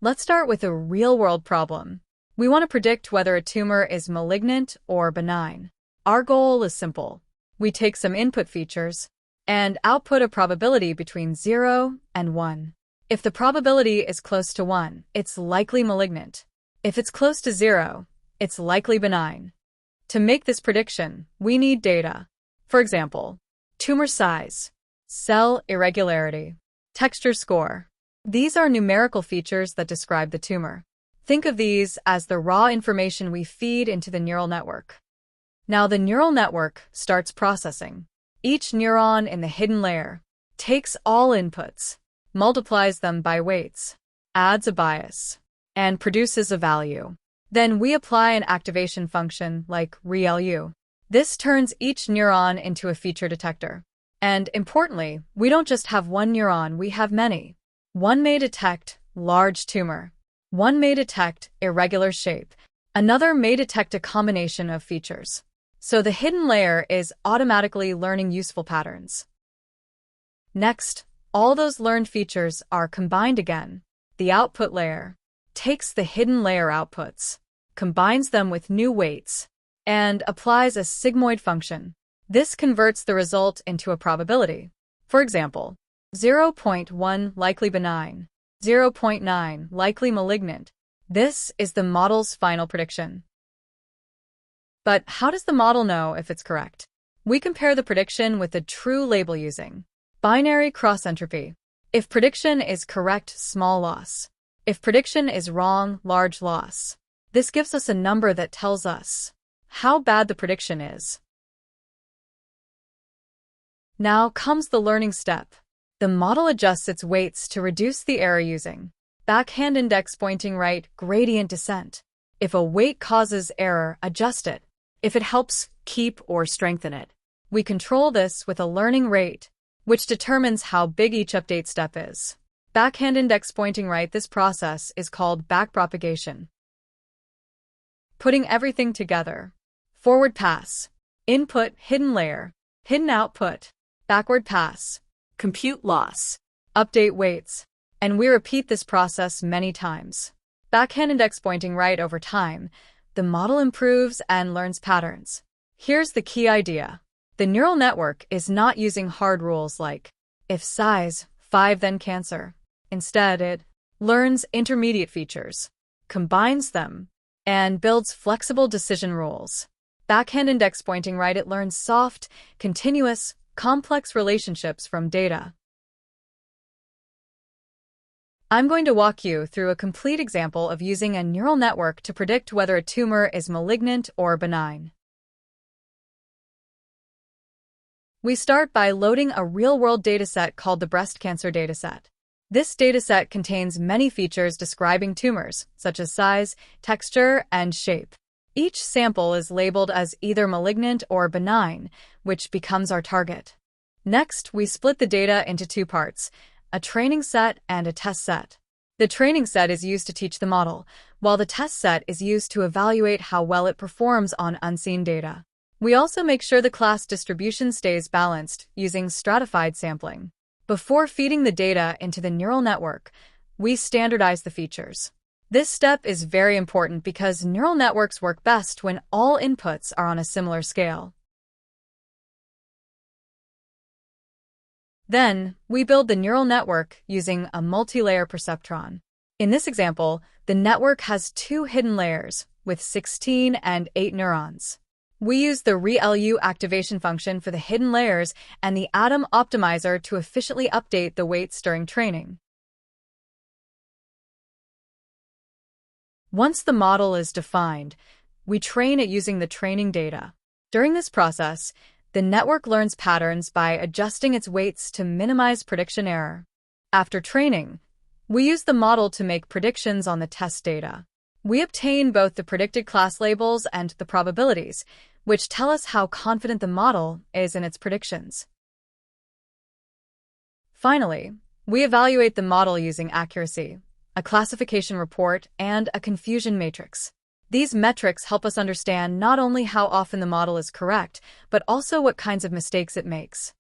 Let's start with a real-world problem. We want to predict whether a tumor is malignant or benign. Our goal is simple. We take some input features and output a probability between 0 and 1. If the probability is close to 1, it's likely malignant. If it's close to 0, it's likely benign. To make this prediction, we need data. For example, tumor size, cell irregularity, texture score. These are numerical features that describe the tumor. Think of these as the raw information we feed into the neural network. Now the neural network starts processing. Each neuron in the hidden layer takes all inputs, multiplies them by weights, adds a bias, and produces a value. Then we apply an activation function like ReLU. This turns each neuron into a feature detector. And importantly, we don't just have one neuron, we have many. One may detect large tumor. One may detect irregular shape. Another may detect a combination of features. So the hidden layer is automatically learning useful patterns. Next, all those learned features are combined again. The output layer takes the hidden layer outputs, combines them with new weights, and applies a sigmoid function. This converts the result into a probability. For example, 0.1 likely benign, 0.9 likely malignant. This is the model's final prediction. But how does the model know if it's correct? We compare the prediction with a true label using binary cross-entropy. If prediction is correct, small loss. If prediction is wrong, large loss. This gives us a number that tells us how bad the prediction is. Now comes the learning step. The model adjusts its weights to reduce the error using backhand index pointing right gradient descent. If a weight causes error, adjust it. If it helps, keep or strengthen it. We control this with a learning rate, which determines how big each update step is. Backhand index pointing right, this process is called backpropagation. Putting everything together. Forward pass. Input, hidden layer. Hidden output. Backward pass. Compute loss. Update weights. And we repeat this process many times. Backhand index pointing right over time. The model improves and learns patterns. Here's the key idea. The neural network is not using hard rules like, if size, 5 then cancer. Instead, it learns intermediate features, combines them, and builds flexible decision rules. Backhand index pointing right, it learns soft, continuous, complex relationships from data. I'm going to walk you through a complete example of using a neural network to predict whether a tumor is malignant or benign. We start by loading a real-world dataset called the breast cancer dataset. This dataset contains many features describing tumors, such as size, texture, and shape. Each sample is labeled as either malignant or benign, which becomes our target. Next, we split the data into two parts, a training set and a test set. The training set is used to teach the model, while the test set is used to evaluate how well it performs on unseen data. We also make sure the class distribution stays balanced using stratified sampling. Before feeding the data into the neural network, we standardize the features. This step is very important because neural networks work best when all inputs are on a similar scale. Then, we build the neural network using a multi-layer perceptron. In this example, the network has 2 hidden layers with 16 and 8 neurons. We use the ReLU activation function for the hidden layers and the atom optimizer to efficiently update the weights during training. Once the model is defined, we train it using the training data. During this process, the network learns patterns by adjusting its weights to minimize prediction error. After training, we use the model to make predictions on the test data. We obtain both the predicted class labels and the probabilities, which tell us how confident the model is in its predictions. Finally, we evaluate the model using accuracy, a classification report, and a confusion matrix. These metrics help us understand not only how often the model is correct, but also what kinds of mistakes it makes.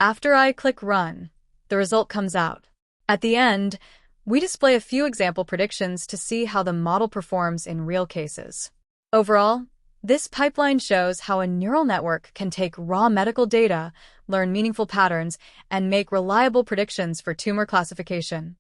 After I click Run, the result comes out. At the end, we display a few example predictions to see how the model performs in real cases. Overall, this pipeline shows how a neural network can take raw medical data, learn meaningful patterns, and make reliable predictions for tumor classification.